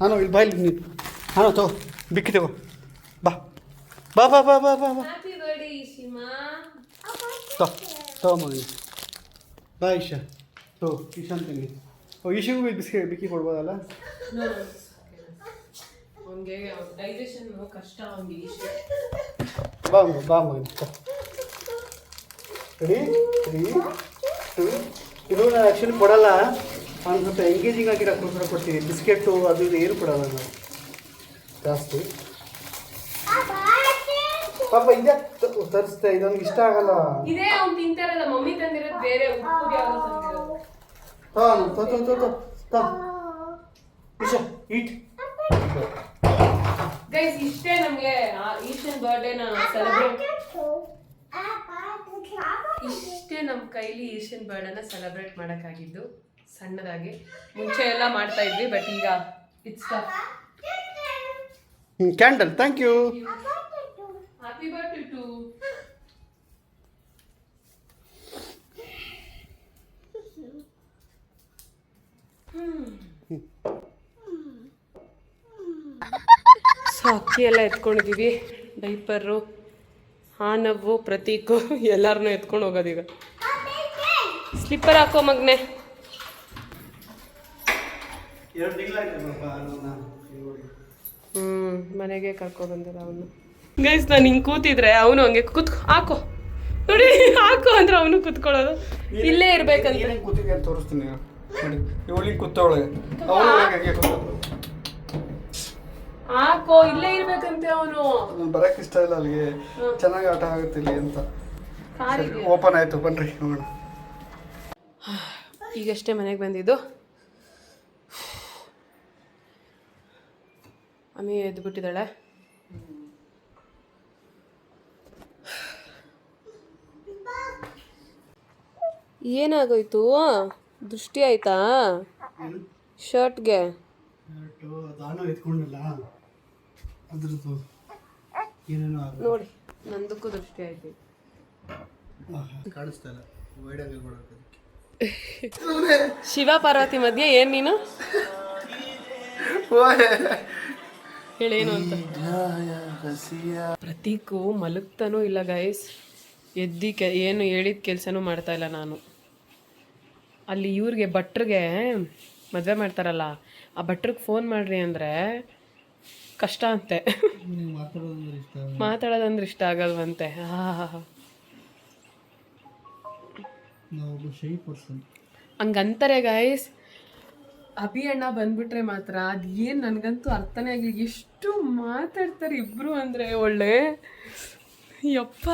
ನಾನು ಇಲ್ಲಿ ಬಾಯಲ್ಲಿ ನೀನು ನಾನು ತಗೋ ಬಿಕ್ಕಿ ತಗೋ ಬಾ ಬಾ ಬಾ ಬಾ ಬಾ ಬಾ ಬಾ ಹ್ಯಾಪಿ ಬರ್ಡೇ ಈಶಿಮಾ. ತಗೋ ಮಗನಿ ಬಾ ಈಶಾ ತೋ ಈಶಾನ್ ತಂಗಿ ಈಶಿಗೂ ಬಿಸ್ಕೆಟ್ ಬಿಕ್ಕಿ ಕೊಡ್ಬೋದಲ್ಲ. ಅವನಿಗೆ ಡೈಜೆಷನ್ ಕಷ್ಟ ಅವನಿಗೆ ಈಶಿ. ಬಾ ಬಾ ಮಗನಿ ರೆಡಿ ರೆಡಿ ಇದು ನಾನು ಆ್ಯಕ್ಚುಲಿ ಕೊಡಲ್ಲ, ಅವ್ನು ಸ್ವಲ್ಪ ಎಂಗೇಜಿಂಗ್ ಆಗಿರೋ ಕುರ್ಕುರೆ ಕೊಡ್ತೀನಿ. ಬಿಸ್ಕೆಟು ಅದು ಇದು ಏನು ಕೊಡಲ್ಲ ನಾವು ಜಾಸ್ತಿ. ಪಾಪ ಇದೆ ತರಿಸ್ತೆ, ಇದೊಂದು ಇಷ್ಟ ಆಗಲ್ಲ. ಇದೇ ಅವ್ನು ತಿಂತಾರಲ್ಲ, ಮಮ್ಮಿ ತಂದಿರೋದು ಬೇರೆ, ಉಪ್ಪುಗೆ ಯಾವ್ದು ತಂದಿರೋದು. ಗೈಸ್ ಇಷ್ಟೇ ನಮಗೆ ಈಶನ್ ಬರ್ಡೇನ ಸೆಲೆಬ್ರೇಟ್, ಇಷ್ಟೇ ನಮ್ಮ ಕೈಲಿ ಈಶನ್ ಬರ್ಡೇನ ಸೆಲೆಬ್ರೇಟ್ ಮಾಡೋಕ್ಕಾಗಿದ್ದು. ಸಣ್ಣದಾಗಿ ಮುಂಚೆ ಎಲ್ಲ ಮಾಡ್ತಾ ಇದ್ವಿ, ಬಟ್ ಈಗ it's candle. Thank you. Happy birthday to so ಅಕ್ಕಿ ಎಲ್ಲ ಎತ್ಕೊಂಡಿದ್ದೀವಿ. ಡೈಪರು, ಹಾನವ್ವು, ಪ್ರತೀಕು ಎಲ್ಲರನ್ನೂ ಎತ್ಕೊಂಡು ಹೋಗೋದೀಗ. ಸ್ಲಿಪ್ಪರ್ ಹಾಕೋ ಮಗ್ನೆ. 2 ತಿಂಗಳಾಯ್ತು ಮನೆಗೆ ಕರ್ಕೊ ಬಂದಿಲ್ಲ ಅವನು. ಗೈಸ್ ನಾನು ಹಿಂಗೆ ಕೂತಿದ್ರೆ ಅವನು ಹಂಗೆ ಹಾಕೋ ನೋಡಿ, ಹಾಕೋ ಅಂದ್ರೆ ಅವನು ಕೂತ್ಕೊಳ್ಳೋದು. ಇಲ್ಲೇ ಇರ್ಬೇಕಂತ ಕೂತಿದ್ದೆ ಅಂತ ತೋರಿಸ್ತೀನಿ ನೋಡಿ. ಇವಳಿಗೆ ಕೂತವಳೆ, ಅವನು ಹಾಕೋ, ಇಲ್ಲೇ ಇರ್ಬೇಕಂತೆ ಅವನು. ಬರಕ್ಕೆ ಇಷ್ಟ ಇಲ್ಲ ಅಲ್ಲಿಗೆ, ಚೆನ್ನಾಗಿ ಆಟ ಆಗುತ್ತೆ ಇಲ್ಲಿ ಅಂತ. ಓಪನ್ ಆಯ್ತು, ಬನ್ರಿ ನೋಡೋಣ. ಈಗಷ್ಟೇ ಮನೆಗೆ ಬಂದಿದ್ದು. ಅಮ್ಮಿ ಎದ್ದು ಬಿಟ್ಟಿದ್ದಾಳೆ. ಏನಾಗೋಯ್ತು? ದೃಷ್ಟಿ ಆಯ್ತಾ ಶರ್ಟ್ಗೆ? ಎತ್ಕೊಂಡಿಲ್ಲ ಅದ್ರದ್ದು ಏನೇನೋ ನೋಡಿ, ನಂದಕ್ಕೂ ದೃಷ್ಟಿ ಆಯ್ತು. ಕಾಣಿಸ್ತಾ ಇಲ್ಲ. ಶಿವ ಪಾರ್ವತಿ ಮಧ್ಯೆ ಏನ್ ನೀನು ಹೇಳೇನು ಅಂತ. ಪ್ರತೀಕು ಮಲಗ್ತಾನೂ ಇಲ್ಲ ಗೈಸ್. ಎದ್ದಿ ಏನು ಹೇಳಿದ ಕೆಲಸನೂ ಮಾಡ್ತಾ ಇಲ್ಲ ನಾನು. ಅಲ್ಲಿ ಇವ್ರಿಗೆ ಭಟ್ರಿಗೆ ಮದುವೆ ಮಾಡ್ತಾರಲ್ಲ, ಆ ಭಟ್ರಿಗೆ ಫೋನ್ ಮಾಡ್ರಿ ಅಂದರೆ ಕಷ್ಟ ಅಂತೆ. ಮಾತಾಡೋದಂದ್ರೆ ಇಷ್ಟ ಆಗಲ್ವಂತೆ. ಹಂಗಂತಾರೆ ಗೈಸ್. ಅಭಿ ಅಣ್ಣ ಬಂದ್ಬಿಟ್ರೆ ಮಾತ್ರ ಅದು ಏನು ನನಗಂತೂ ಅರ್ಥನೇ ಆಗಲಿ. ಎಷ್ಟು ಮಾತಾಡ್ತಾರೆ ಇಬ್ರು ಅಂದರೆ ಒಳ್ಳೆ ಯಪ್ಪ.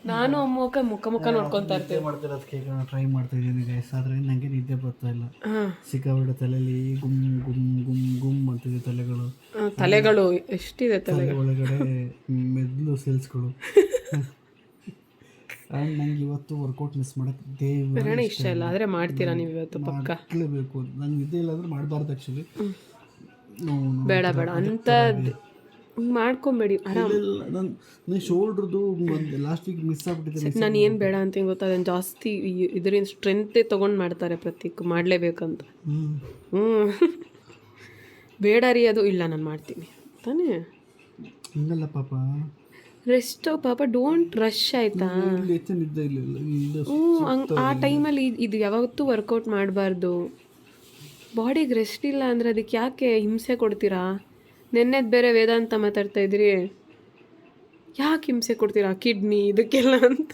ನಾನು ಅಮ್ಮ ಮುಖ ನೋಡ್ಕೊತಾ ಇರ್ತೀನಿ. ಮಾಡ್ತಿರೋದಕ್ಕೆ ಟ್ರೈ ಮಾಡ್ತಾ ಇದ್ದೀನಿ ಗೈಸ್, ಆದರೆ ನನಗೆ ನಿದ್ದೆ ಬರ್ತಾ ಇಲ್ಲ. ಸಿಕ್ಕಾಬಿಡ ತಲೆಯಲ್ಲಿ ಗುಮ್ ಗುಮ್ ಗುಮ್ ಗುಮ್ ಅಂತಿದೆ ತಲೆಗಳು ಎಷ್ಟಿದೆ ತಲೆ ಒಳಗಡೆ ಮೆದ್ಲು ಸೇಲ್ಸ್ಗಳು. ನಂಗೆ ಇವತ್ತು ವರ್ಕೌಟ್ ಮಿಸ್ ಮಾಡಕ್ಕೆ ಇಷ್ಟ ಇಲ್ಲ, ಆದರೆ ಮಾಡ್ತೀರಾ ನೀವು ಇವತ್ತು ಪಕ್ಕ? ಬೇಕು. ನಂಗೆ ನಿದ್ದೆ ಇಲ್ಲ ಅಂದ್ರೆ ಮಾಡಬಾರ್ದು ಆ್ಯಕ್ಚುಲಿ. ಬೇಡ ಅಂತ ಮಾಡ್ಕೊಂಬೇಡಿ, ಆರಾಮ್. ನನ್ನ ಶೋಲ್ಡ್ರದು ಲಾಸ್ಟ್ ವೀಕ್ ಮಿಸ್ ಆಗ್ಬಿಟ್ಟಿದೆ. ನಾನು ಏನು ಬೇಡ ಅಂತ ಗೊತ್ತಾ, ಅದನ್ನು ಜಾಸ್ತಿ ಇದರಿಂದ ಸ್ಟ್ರೆಂತೇ ತೊಗೊಂಡು ಮಾಡ್ತಾರೆ ಪ್ರತೀಕ್, ಮಾಡಲೇಬೇಕಂತ. ಬೇಡ ರೀ ಅದು. ಇಲ್ಲ ನಾನು ಮಾಡ್ತೀನಿ ತಾನೇ. ಹಂಗಲ್ಲ ಪಾಪ, ರೆಸ್ಟ್ ಪಾಪ, ಡೋಂಟ್ ರಶ್ ಆಯ್ತಾ. ಆ ಟೈಮಲ್ಲಿ ಇದು ಯಾವತ್ತೂ ವರ್ಕೌಟ್ ಮಾಡಬಾರ್ದು. ಬಾಡಿಗೆ ರೆಸ್ಟ್ ಇಲ್ಲ ಅಂದರೆ ಅದಕ್ಕೆ ಯಾಕೆ ಹಿಂಸೆ ಕೊಡ್ತೀರಾ? ನೆನ್ನೆದು ಬೇರೆ ವೇದಾಂತ ಮಾತಾಡ್ತಾ ಇದ್ರಿ, ಯಾಕೆ ಹಿಂಸೆ ಕೊಡ್ತೀರಾ ಕಿಡ್ನಿ ಇದಕ್ಕೆಲ್ಲ ಅಂತ.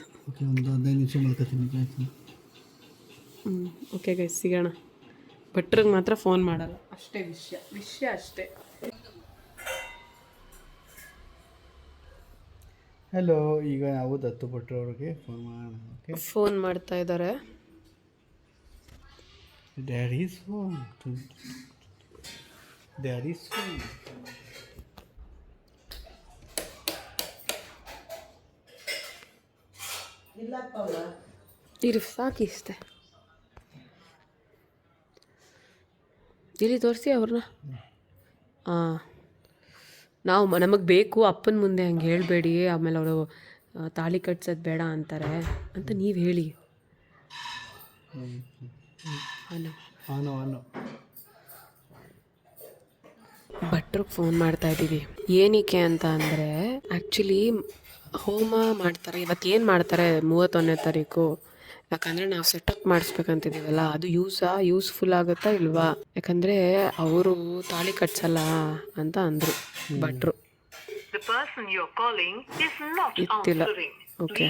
ಓಕೆ ಗೈಸ್, ಸಿಗೋಣ. ಭಟ್ರಿಗೆ ಮಾತ್ರ ಫೋನ್ ಮಾಡಲ್ಲ ಅಷ್ಟೇ. ವಿಷಯ ಅಷ್ಟೇ. ಹಲೋ, ಈಗ ನಾವು ದತ್ತು ಭಟ್ರು ಅವ್ರಿಗೆ ಫೋನ್ ಮಾಡೋಣ. ಓಕೆ, ಫೋನ್ ಮಾಡ್ತಾ ಇದ್ದಾರೆ. Daddies phone. ಇರು ಸಾಕಿಸ್ತೆ. ಇಲ್ಲಿ ತೋರಿಸಿ ಅವ್ರನ್ನ. ನಮಗೆ ಬೇಕು, ಅಪ್ಪನ ಮುಂದೆ ಹಂಗೆ ಹೇಳಬೇಡಿ, ಆಮೇಲೆ ಅವರು ತಾಳಿ ಕಟ್ಸೋದು ಬೇಡ ಅಂತಾರೆ ಅಂತ ನೀವು ಹೇಳಿ. ಭಟ್ರಿಗೆ ಫೋನ್ ಮಾಡ್ತಾ ಇದ್ದೀವಿ. ಏನಕ್ಕೆ ಅಂತ ಅಂದರೆ ಆ್ಯಕ್ಚುಲಿ ಹೋಮ ಮಾಡ್ತಾರೆ. ಇವತ್ತು ಏನು ಮಾಡ್ತಾರೆ 31ನೇ ತಾರೀಕು, ಯಾಕಂದರೆ ನಾವು ಸೆಟಪ್ ಮಾಡಿಸ್ಬೇಕಂತಿದ್ದೀವಲ್ಲ, ಅದು ಯೂಸ್ಫುಲ್ ಆಗುತ್ತಾ ಇಲ್ವಾ? ಯಾಕಂದರೆ ಅವರು ತಾಳಿ ಕಟ್ಸಲ್ಲ ಅಂತ ಅಂದರು ಭಟ್ರು. ಇತ್ತಿಲ್ಲ. ಓಕೆ,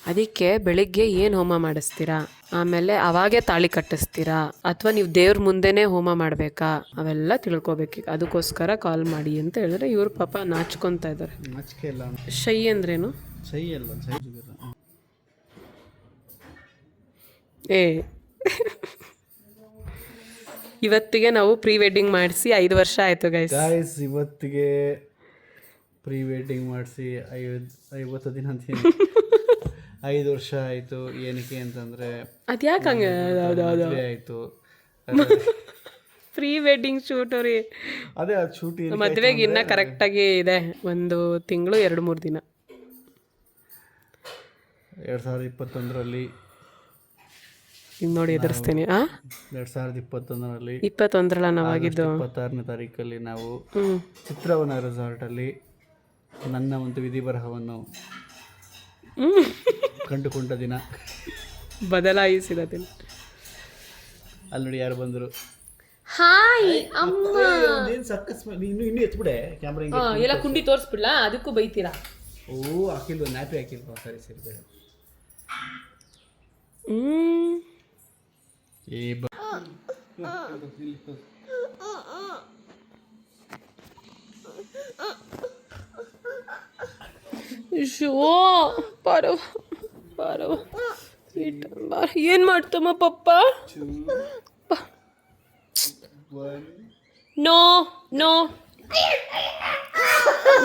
ಅದಕ್ಕೆ ಬೆಳಿಗ್ಗೆ ಏನು ಹೋಮ ಮಾಡಿಸ್ತೀರಾ, ಆಮೇಲೆ ಅವಾಗೇ ತಾಳಿ ಕಟ್ಟಿಸ್ತೀರಾ, ಅಥವಾ ನೀವು ದೇವ್ರ ಮುಂದೆನೇ ಹೋಮ ಮಾಡಬೇಕಾ, ಅವೆಲ್ಲ ತಿಳ್ಕೊಬೇಕು. ಅದಕ್ಕೋಸ್ಕರ ಕಾಲ್ ಮಾಡಿ ಅಂತ ಹೇಳಿದ್ರೆ ಇವ್ರ ಪಾಪ ನಾಚ್ಕೊತಾ ಇದ್ದಾರೆ. ನಾಚಿಕೆ ಇಲ್ಲ. ಶೈ ಅಂದ್ರೇನು? ಸೈ ಅಲ್ಲ, ಸೈ ಏ ಇವತ್ತಿಗೆ ನಾವು ಪ್ರೀ ವೆಡ್ಡಿಂಗ್ ಮಾಡಿಸಿ 5 ವರ್ಷ ಆಯಿತು ಗೈಸ್. ಇವತ್ತಿಗೆ ಪ್ರೀ ವೆಡ್ಡಿಂಗ್ ಮಾಡಿಸಿ 50 ದಿನ ಅಂತೀನಿ 5 ವರ್ಷ ಆಯಿತು. ಏನಕ್ಕೆ ಅಂತಂದರೆ ಅದ್ಯಾಕೆ ಹಂಗೆ ಆಯಿತು ಪ್ರೀ ವೆಡ್ಡಿಂಗ್ ಶೂಟು ರೀ. ಅದೇ ಅದು ಶೂಟ್ ಮದುವೆಗೆ ಇನ್ನೂ ಕರೆಕ್ಟಾಗಿ ಇದೆ, 1 ತಿಂಗಳು 2-3 ದಿನ. 2021ರಲ್ಲಿ ಈಗ ನೋಡಿ ಎದುರಿಸ್ತೀನಿ. 2021ರಲ್ಲಿ 21ರಲ್ಲಿ ನಾವಾಗಿದ್ದು 26ನೇ ತಾರೀಕಲ್ಲಿ ನಾವು ಚಿತ್ರವನ ರೆಸಾರ್ಟಲ್ಲಿ ನನ್ನ ಒಂದು ವಿಧಿ ಬರಹವನ್ನು ಕಂಡುಕೊಂಡ ದಿನ, ಬದಲಾಯಿಸಿದ ದಿನ. ಅಲ್ಲಿ ನೋಡಿ ಯಾರು ಬಂದರು. ಹಾಯ್ ಅಮ್ಮ. ಇನ್ನು ಎತ್ಬಿಡೆ ಕ್ಯಾಮ್ರಾ. ಎಲ್ಲ ಕುಂಡಿ ತೋರಿಸ್ಬಿಡ್ಲಾ? ಅದಕ್ಕೂ ಬೈತೀರಾ? ಓ ಹಾಕಿಲ್ವ, ನ್ಯಾಪಿ ಹಾಕಿಲ್ವಾ? ಸರಿ ಬೇಡ. ಏನ್ ಮಾಡ್ತಮ್ಮ ಪಪ್ಪ? No no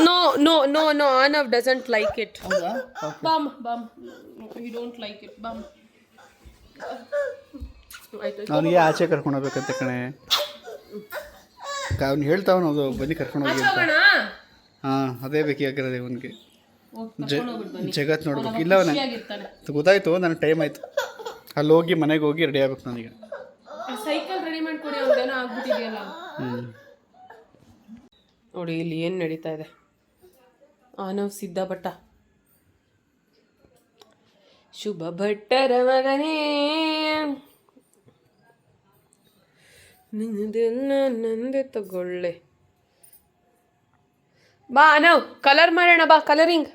no no no no Arnav doesn't like it. Bum. You don't like it. Bum. ಅವನಿಗೆ ಆಚೆ ಕರ್ಕೊಂಡು ಹೋಗ್ಬೇಕಂತ ಕಣೆ. ಅವ್ನು ಹೇಳ್ತಾವ ನಾವು ಬನ್ನಿ ಕರ್ಕೊಂಡು ಹೋಗಿ ಅಂತ. ಹಾಂ, ಅದೇ ಬೇಕಾಗಿರೋದು ಇವನಿಗೆ. ಜಗತ್ ನೋಡ್ಬೇಕು. ಇಲ್ಲ ಅವನ ಗೊತ್ತಾಯ್ತು, ನನಗೆ ಟೈಮ್ ಆಯ್ತು. ಅಲ್ಲಿ ಹೋಗಿ ಮನೆಗೆ ಹೋಗಿ ರೆಡಿ ಆಗ್ಬೇಕು ನನಗೆ. ಸೈಕಲ್ ರೆಡಿ ಮಾಡ್ಕೊಡಿ, ಅವ್ರದ್ದೇನೋ ಆಗ್ಬಿಟ್ಟಿದೆಯಲ್ಲ. ನೋಡಿ ಇಲ್ಲಿ ಏನು ನಡೀತಾ ಇದೆ. ಆನವ್ ಸಿದ್ಧ ಭಟ್ಟ, ಶುಭ ಭಟ್ಟರ ಮಗನೇ, ನಿನ್ನದೆಲ್ಲ ನಂದೆ ತಗೊಳ್ಳೆ. ಬಾ ಆನವ್, ಕಲರ್ ಮಾಡೋಣ ಬಾ, ಕಲರಿಂಗ್.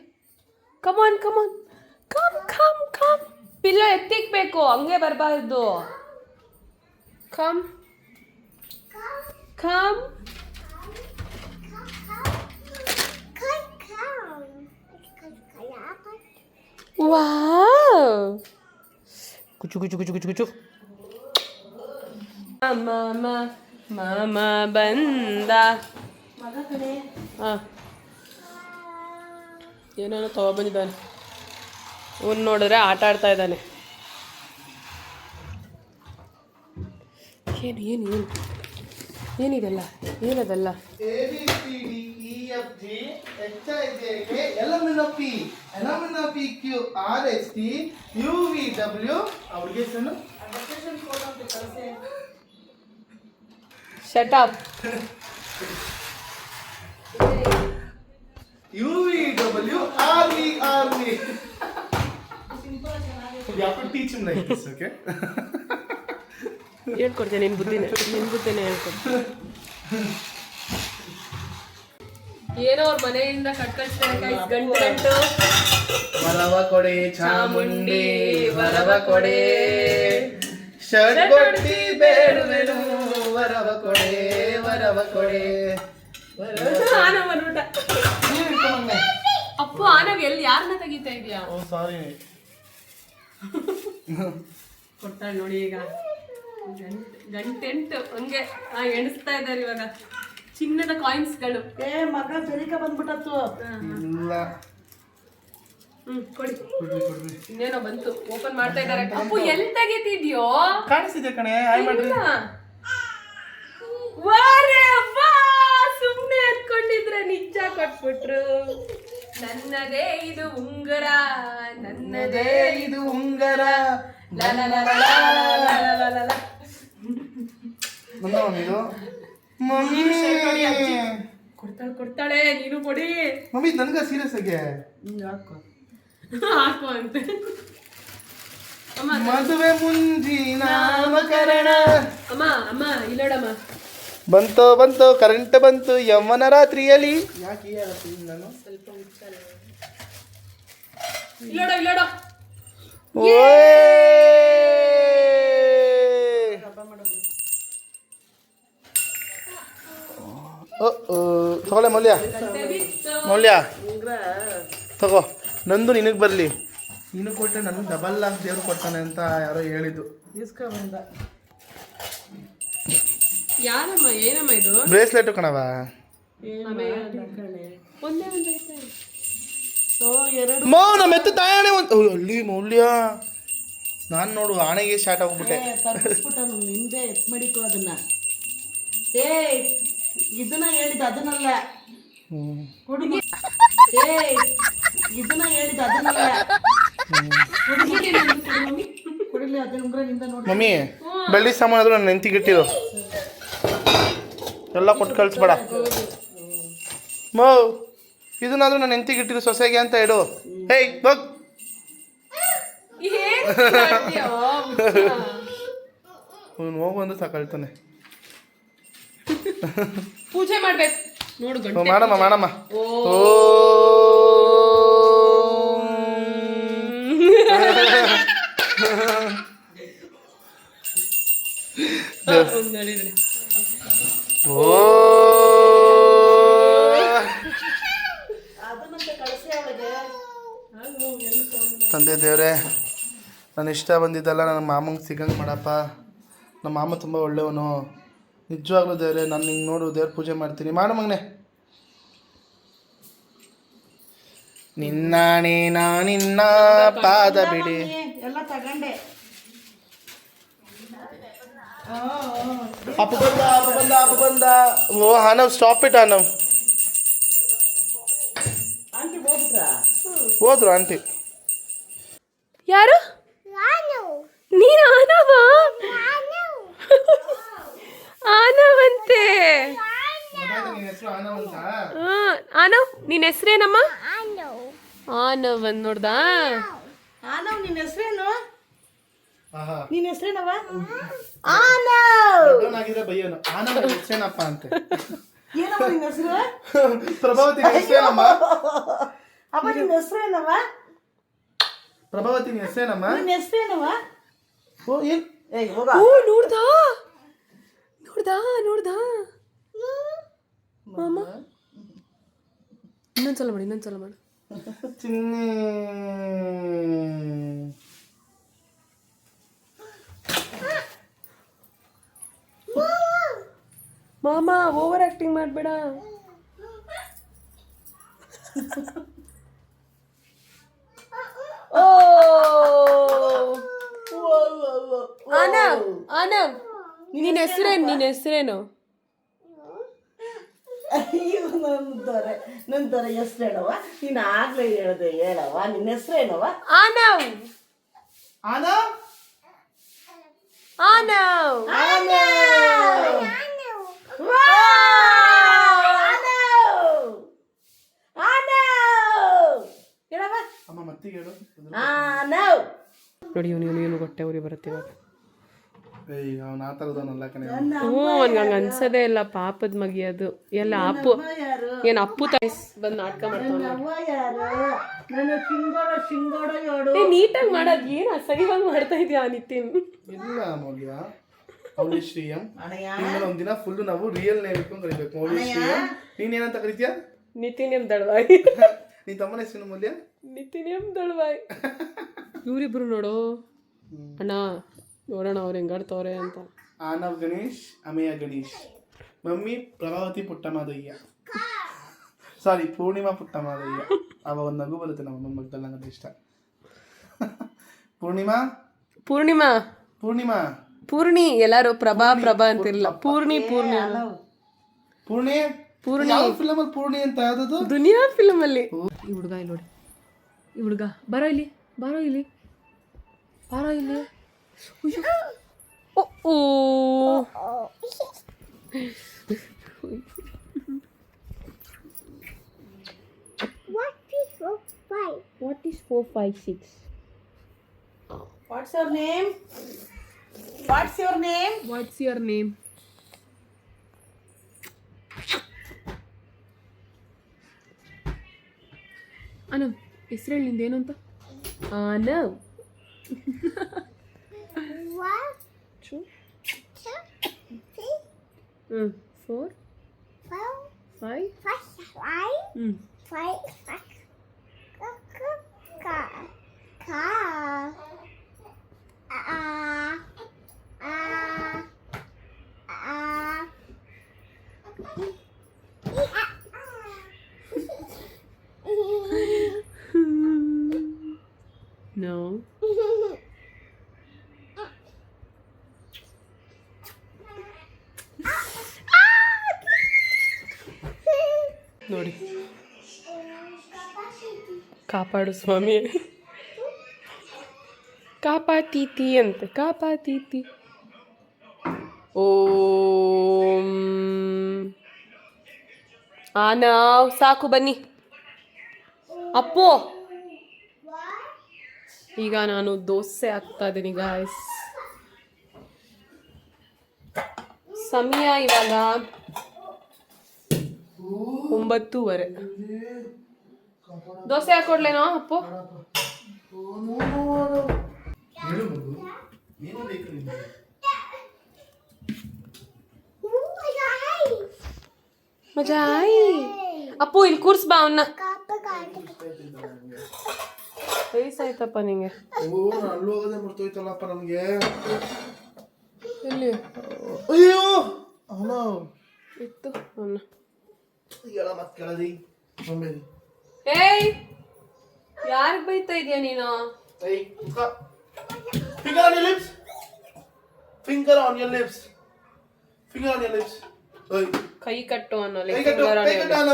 ಕಮಾನ್ ಕಮ್. ಪಿಲ್ಲ ಎತ್ತಿಕ್ಬೇಕು, ಹಂಗೆ ಬರಬಾರ್ದು. Come wow. ಕುಚು ಮಾಮ ಬಂದ. ಹಾಂ, ಏನೇನೋ ತಗೊಬಂದಿದ್ದಾನೆ. ಅವ್ನು ನೋಡಿದ್ರೆ ಆಟ ಆಡ್ತಾ ಇದ್ದಾನೆ. ಏನಿದೆಲ್ಲ? ಏನದಲ್ಲ? Shut up. ಹೇಳ್ಕೊಡ್ತೇನೆ, ನಿನ್ನ ಬುದ್ಧಿನೇ ಹೇಳ್ಕೊಡ್ತೀನಿ. ಏನೋ ಅವ್ರ ಮನೆಯಿಂದ ಕಟ್ಕಳಿಸ್ತಾರೆ ಗಂಟು. ವರವ ಕೊಡೆ ಚಾಮುಂಡಿ, ವರವ ಕೊಡೆ ಶರ್ಟ್ ಕೊಟ್ಟಿ ಬೇಡುವೆನು, ವರವ ಕೊಡೆ. ಆನವ್ ಬಂದ್ಬಿಟ್ಟ. ಅಪ್ಪು, ಆನವ್ ಎಲ್ಲಿ ಯಾರನ್ನ ತೆಗಿತಾ ಇದೆಯಾ? ಓ ಸಾರಿ. ಕೊಡ್ತಾಳೆ ನೋಡಿ. ಈಗ ಗಂಟೆಂಟು ಹಂಗೆ ಎಣಿಸ್ತಾ ಇದ್ದಾರೆ ಇವಾಗ ಚಿನ್ನದ ಕಾಯಿನ್ಸ್ಗಳು. ಮಗ ಜರಿಕ ಬಂದ್ಬಿಟ್ಟತ್ತು. ಕೊಡಿ. ಇನ್ನೇನೋ ಬಂತು, ಓಪನ್ ಮಾಡ್ತಾ ಇದ್ದಾರೆ. ಅಪ್ಪು ಎಲ್ಲಿ ತೆಗಿತಿದ್ಯೋ? ಕಾಣಿಸ್ತಿದೆ ಕಣೆ. ಸುಮ್ನೆ ಎತ್ಕೊಂಡಿದ್ರೆ ನಿಜ ಕೊಟ್ಬಿಟ್ರು. ನನ್ನದೇ ಇದು ಉಂಗರ, ನನ್ನದೇ ಇದು ಉಂಗರ. ಮಮ್ಮಿ ಕೊಡ್ತಾಳೆ ನೀನು ಕೊಡಿ. ಮಮ್ಮಿ ನನ್ಗ ಸೀರಿಯಸ್ ಆಗಿ ಹಾಕು ಅಂತೆ. ಮದುವೆ ಮುಂಜಿ ನಾಮಕರಣ. ಅಮ್ಮ ಇಲ್ಲೋಡಮ್ಮ. ಬಂತು ಕರೆಂಟ್ ಬಂತು ಯಮ್ಮನ ರಾತ್ರಿಯಲ್ಲಿ. ಯಾಕೆ ನಾನು ಸ್ವಲ್ಪ ಇಲ್ಲೋಡ ತಗೊಳ್ಳೆ ಮೌಲ್ಯ ತಗೋ, ನಂದು ನಿನಗೆ ಬರಲಿ. ನೀನು ಕೊಟ್ಟೆ ನನಗೆ ಡಬಲ್ ಆಗಿ ದೇವ್ರು ಕೊಡ್ತಾನೆ ಅಂತ ಯಾರೋ ಹೇಳಿದ್ದು. ಯಾರಮ್ಮ ಏನಮ್ಮ ಇದು? ಬ್ರೇಸ್ಲೆಟ್ ಕಣವ. ಒಂದೇ ಒಂದೈತೆ. ನಮ್ಮ ಎತ್ತು ತಾಯಣೆ ಒಂದು ಅಲ್ಲಿ ಮೌಲ್ಯ. ನಾನು ನೋಡು ಆಣೆಗೆ ಸ್ಟಾರ್ಟ್ ಆಗ್ಬಿಟ್ಟೆ. ನಿಂದೆ ಎತ್ ಮಡಿಕೋ ಅದನ್ನ. ಇದನ್ನ ಹೇಳಿದ ಅದನ್ನಲ್ಲ ಹುಡುಗಿ. ಇದನ್ನ ಹೇಳಿದ ಅದನ್ನಲ್ಲ ಕುಡಿಲಿ. ಅದನ್ನ ಉಂಗ್ರ ನಿಂದ ನೋಡಿ. ಮಮ್ಮಿ ಬೆಳ್ಳಿ ಸಾಮಾನು ಆದ್ರೂ ನನ್ನ ನೆಂತಿಗಿಟ್ಟಿರು, ಎಲ್ಲ ಕೊಟ್ಟು ಕಳಿಸ್ಬೇಡ. ಮೋ ಇದನ್ನಾದ್ರೂ ನಾನು ನೆಂತಿಗಿಟ್ಟಿರು ಸೊಸೆಗೆ ಅಂತ ಇಡು. ಹೇಯ್ ಹೋಗ್. ಅವ್ನು ಹೋಗು ಅಂದ್ರೆ ಸಾಕಳ್ತಾನೆ. ಪೂಜೆ ಮಾಡ್ಬೇಕು ನೋಡು. ಮಾಡಮ್ಮ. ಓ ತಂದೆ ದೇವ್ರೆ, ನಾನು ಇಷ್ಟ ಬಂದಿದ್ದಲ್ಲ ನನ್ನ ಮಾಮಂಗೆ ಸಿಗಂಗೆ ಮಾಡಪ್ಪ. ನಮ್ಮ ಮಾಮ ತುಂಬ ಒಳ್ಳೆಯವನು ನಿಜವಾಗ್ಲೂ ದೇವ್ರೆ. ನಾನು ನಿಂಗೆ ನೋಡು ದೇವ್ರ ಪೂಜೆ ಮಾಡ್ತೀನಿ. ಮಾಡು ಮಗನೆ. ನಿನ್ನಾಣೆ ನಿನ್ನ ಪಾದ ಬಿಡಿ. ಎಲ್ಲ ತಗೊಂಡೆ. ಅಪ್ಪ ಬಂದ. ಓ ಆನವ್ ಸ್ಟಾಪ್ ಇಟ್ ಆನವ್. ಆಂಟಿ ಹೋಗ್ಬಿಟ್ರಾ? ಹೋದ್ರು ಆಂಟಿ. ಯಾರು? ನೀನು ಆನವಂತೆ. ಆನವ್ ನಿನ್ನ ಹೆಸರೇನಮ್ಮ? ಆನವ್ ಅಂದ್ ನೋಡ್ದಾ? ಆನವ್ ನಿನ್ನ ಹೆಸರೇನು? ನಿನ್ನ ಹೆಸರೇನವ? ಬೈಯೋನು ಆನವ್ ಹೆಸರೇನಪ್ಪ ಅಂತೆ. ಏನವ ನಿನ್ನ ಹೆಸರು? ಪ್ರಭಾವತಿ ಹೆಸರೇನಮ್ಮ? ಅಮ್ಮ ನಿನ್ನ ಹೆಸರೇನವ? ಪ್ರಭಾವತಿ ಹೆಸರೇನಮ್ಮ? ನಿನ್ನ ಹೆಸರೇನವ? ಓ ಏನ್ ಹೋಗ. ಓ ನೋಡ್ದಾ ಮಾಮ. ಇನ್ನೊಂದ್ಸಲ ಮಾಡು. ಚಿನ್ನಿ ಮಾಮ ಓವರ್ ಆಕ್ಟಿಂಗ್ ಮಾಡಬೇಡ. ಆನವ್ ನಿನ್ನ ಹೆಸರೇನು? ನಂತರ ಹೆಸರೇನವ? ನೀನು ಆಗ್ಲೇ ಹೇಳ್ದೆ ಹೇಳವ. ನಿನ್ನ ಹೆಸರೇನವ? ಆನವ್. ಅಮ್ಮ ಮತ್ತಿಗೆ ಹೇಳು. ನೋಡಿ ಇವನು ಹೊಟ್ಟೆ ಉರಿ ಬರುತ್ತೆ ಇವಾಗ. ಅವನು ಆ ಥರದವನಲ್ಲ ಕಣೆ. ಅವ್ನಿಗೆ ಹಂಗೆ ಅನ್ಸೋದೇ ಇಲ್ಲ. ಪಾಪದ ಮಗಿ ಅದು. ಎಲ್ಲ ಅಪ್ಪು ಏನು ಅಪ್ಪು ತಾಯಿಸ್ ಬಂದು ನಾಟಕ ಮಾಡ್ತಾನೆ. ನೀಟಾಗಿ ಮಾಡೋದು ಏನು ಅಸಹ್ಯವಾಗಿ ಮಾಡ್ತಾ ಇದೀಯ ನಿತಿನ್? ಇಲ್ಲ ಮೌಲ್ಯ, ಮೌಲ್ಯಶ್ರೀಯಂ. ಇನ್ಮೇಲೆ ಒಂದಿನ ಫುಲ್ ನಾವು ರಿಯಲ್ ನೇಮ್ ಇಟ್ಕೊಂಡು ಕರಿಬೇಕು. ಮೌಲ್ಯಶ್ರೀಯಂ. ನೀನೇನಂತ ಕರಿತೀಯ? ನಿತಿನ್ ಎಂ ದಳ್ವಾಯ್. ನೀನ್ ತಮ್ಮನ ಹೆಸರು ಮೌಲ್ಯ? ನಿತಿನ್ ಎಂ ದಳ್ವಾಯ್. ಇವರಿಬ್ರು ನೋಡು ಅಣ್ಣ, ನೋಡೋಣ ಅವ್ರು ಹೆಂಗಾಡ್ತವ್ರೆ ಅಂತ. ಆನವ್ ಗಣೇಶ್, ಅಮೇಯ ಗಣೇಶ್. ಮಮ್ಮಿ ಪ್ರಭಾವತಿ ಪುಟ್ಟಮಾದಯ್ಯ, ಸಾರಿ ಪೂರ್ಣಿಮಾ ಪುಟ್ಟಮಾದಯ್ಯ. ಅವ ಒಂದು ನಗು ಬರುತ್ತೆ ನಮ್ಮ ಅಮ್ಮನ ಮಗ್ದಲ್ಲಿ, ನಂಗೆ ಇಷ್ಟ. ಪೂರ್ಣಿ ಎಲ್ಲಾರು ಪ್ರಭಾ ಅಂತಿರ್ಲಿಲ್ಲ. ಪೂರ್ಣಿ ಯಾವ ಫಿಲಮ್ ಅಲ್ಲಿ ಪೂರ್ಣಿ ಅಂತ ಯಾವ್ದದು? ದುನಿಯಾ ಫಿಲಮ್ ಅಲ್ಲಿ. ಈ ಹುಡುಗ ಇಲ್ಲಿ ನೋಡಿ, ಈ ಹುಡುಗ ಬಾರೋ ಇಲ್ಲಿ. ಓ What is 4, 5, 6? What's your name? What's your name? What's your name? ಅನು ಹೆಸರು ಹೇಳಿ ನಿಂದೇನು ಅಂತ ಆನವ್. 4, 5. No. ನೋಡಿ ಕಾಪಾಡು ಸ್ವಾಮಿ ಕಾಪಾತೀತಿ ಅಂತೆ ಕಾಪಾತೀತಿ. ಓಂ ಆನವ್ ಸಾಕು ಬನ್ನಿ ಅಪ್ಪು. ಈಗ ನಾನು ದೋಸೆ ಹಾಕ್ತಾ ಇದ್ದೀನಿ ಗಾಯ್ಸ್. ಸಮಯ ಇವಾಗ 9:30. ದೋಸೆ ಹಾಕೊಡ್ಲೇನೋ ಅಪ್ಪು? ಮಜಾ ಆಯಿ. ಅಪ್ಪು ಇಲ್ಲಿ ಕೂರ್ಸ್ ಬಾ ಅವನ್ನ. ವಯಸ್ಸಾಯ್ತಪ್ಪ ನಿಂಗೆ. ಅಲ್ಲೋಗದೆ ಮರ್ತೋಯ್ತಲ್ಲಪ್ಪ ನಮ್ಗೆ. ಎಲ್ಲಿ ಅಯ್ಯೋ ಅವನ ಇತ್ತು ಅವನ್ನ. ಎಲ್ಲ ಮತ್ತೆ ಕೇಳದಿ ಸೊಂಬೇರಿ. ಏಯ್ ಯಾರಿಗೆ ಬೈತಾ ಇದೀಯ ನೀನು? ಏಯ್ finger on your lips. Finger on your lips. Finger on your lips. ಓಯ್ ಕೈ ಕಟ್ಟು ಅನ್ನೋ ಕೈ ಕಟ್ಟು ಕೈ ಕಟ್ಟು ಅಣ್ಣ.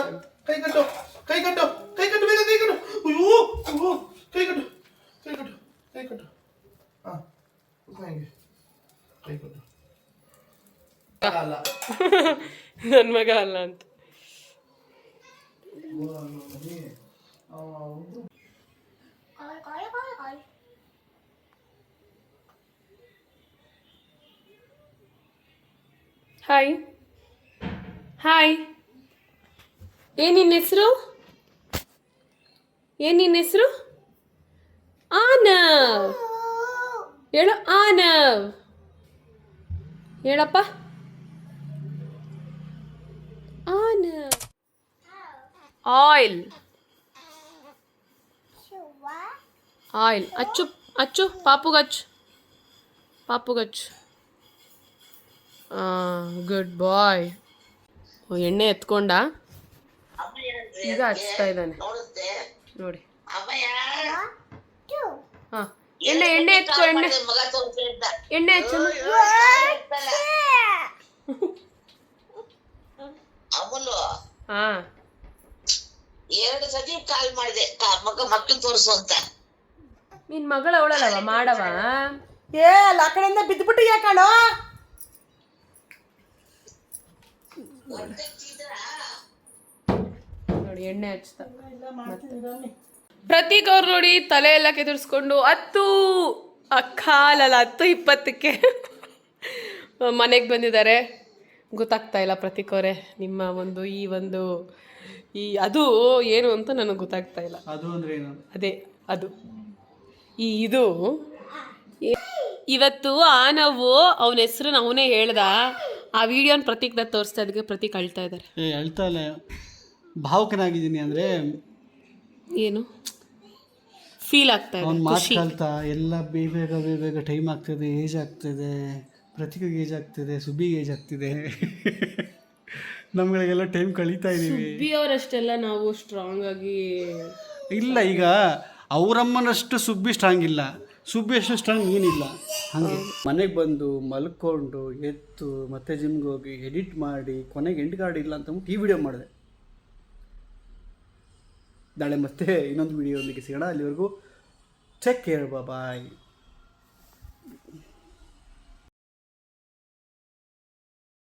ಕೈ ಕಟ್ಟು ಕೈ ಕಟ್ಟು ಕೈ ಕಟ್ಟು ಬೇಗ ಕೈ ಕಟ್ಟು. ಅಯ್ಯೋ ಅಯ್ಯೋ ಕೈ ಕಟ್ಟು ಕೈ ಕಟ್ಟು ಕೈ ಕಟ್ಟು. ಹಾ ಹಿಂಗೆ ಕೈ ಕಟ್ಟು. ಅಲ್ಲ ನನ್ನ ಮಗ ಅಲ್ಲ ಅಂತ. Hi hi. ಏನ್ ನಿನ್ನ ಹೆಸರು? ಏನ್ ನಿನ್ನ ಹೆಸರು? ಆನವ್. ಹೇಳು ಆನವ್. ಹೇಳಪ್ಪ ಆನವ್. ಆಯಿಲ್ ಆಯಿಲ್ ಅಚ್ಚು ಅಚ್ಚು ಪಾಪುಗಚ್ಚು ಪಾಪುಗಚ್ಚು. ಗುಡ್ ಬಾಯ್. ಎಣ್ಣೆ ಎತ್ಕೊಂಡ ಈಗ ಹಚ್ತಾ ಇದ್ದಾನೆ ನೋಡಿ. ಹಾ ಎಣ್ಣೆ ಎಣ್ಣೆ ಎತ್ಕೊ ಎಣ್ಣೆ ಎಣ್ಣೆ ಹಚ್ಚ. ಹಾ 2 ಸತಿ ಕಾಲ್ ಮಾಡಿದೆ ಮಕ್ಕಳು ತೋರಿಸು ಅಂತ. ನಿನ್ ಮಗಳ ಅವಳಲ್ಲವ ಮಾಡವ. ಏ ಅಲ್ಲ ಆ ಕಡೆಯಿಂದ ಬಿದ್ದುಬಿಟ್ಟು ಯಾಕಣೋ. ನೋಡಿ ಎಣ್ಣೆ ಹಚ್ತಾ. ಪ್ರತೀಕ್ ಅವ್ರು ನೋಡಿ ತಲೆ ಎಲ್ಲ ಕೆದರ್ಸ್ಕೊಂಡು 10:20ಕ್ಕೆ ಮನೆಗೆ ಬಂದಿದ್ದಾರೆ. ಗೊತ್ತಾಗ್ತಾ ಇಲ್ಲ ಪ್ರತೀಕ್ ಅವರೇ ನಿಮ್ಮ ಈ ಅದು ಏನು ಅಂತ ನನಗೆ ಗೊತ್ತಾಗ್ತಾ ಇಲ್ಲ. ಅದು ಅಂದ್ರೆ ಏನು? ಅದೇ ಅದು ಇದು ಇವತ್ತು ಆನವು ಅವನ ಹೆಸರು ಅವನೇ ಹೇಳ್ದ. ಆ ವಿಡಿಯೋನ ಪ್ರತೀಕ್ನ ತೋರಿಸ್ತಾ ಇದಕ್ಕೆ ಪ್ರತೀಕ್ ಅಳ್ತಾ ಇದ್ದಾರೆ. ಅಳ್ತಾ ಇಲ್ಲ, ಭಾವುಕನಾಗಿದ್ದೀನಿ ಅಂದರೆ ಏನು ಫೀಲ್ ಆಗ್ತಾ ಇದೆ. ಅವ್ನು ಮಾತು ಕಲ್ತಾ ಎಲ್ಲ ಬೇಗ ಟೈಮ್ ಆಗ್ತದೆ, ಏಜ್ ಆಗ್ತದೆ, ಪ್ರತಿಗೆ ಏಜ್ ಆಗ್ತಿದೆ, ಸುಬ್ಬಿಗೆ ಏಜ್ ಆಗ್ತಿದೆ. ನಮ್ಗಳಿಗೆಲ್ಲ ಟೈಮ್ ಕಳೀತಾ ಇದ್ದೀವಿ. ಸುಬ್ಬಿ ಅವರಷ್ಟೆಲ್ಲ ನಾವು ಸ್ಟ್ರಾಂಗ್ ಆಗಿ ಇಲ್ಲ. ಈಗ ಅವರಮ್ಮನಷ್ಟು ಸುಬ್ಬಿ ಸ್ಟ್ರಾಂಗ್ ಇಲ್ಲ, ಸುಬ್ಬಿ ಅಷ್ಟು ಸ್ಟ್ರಾಂಗ್ ಏನಿಲ್ಲ. ಹಾಗೆ ಮನೆಗೆ ಬಂದು ಮಲ್ಕೊಂಡು ಎದ್ದು ಮತ್ತೆ ಜಿಮ್ಗೆ ಹೋಗಿ ಎಡಿಟ್ ಮಾಡಿ ಕೊನೆಗೆ ಎಂಡ್ ಕಾರ್ಡ್ ಇಲ್ಲ ಅಂತ ಈ ವಿಡಿಯೋ ಮಾಡಿದೆ. ನಾಳೆ ಮತ್ತೆ ಇನ್ನೊಂದು ವಿಡಿಯೋದೊಂದಿಗೆ ಸಿಗೋಣ. ಅಲ್ಲಿವರೆಗೂ ಚೆಕ್ ಕೇರ್ ಬಾಯ್.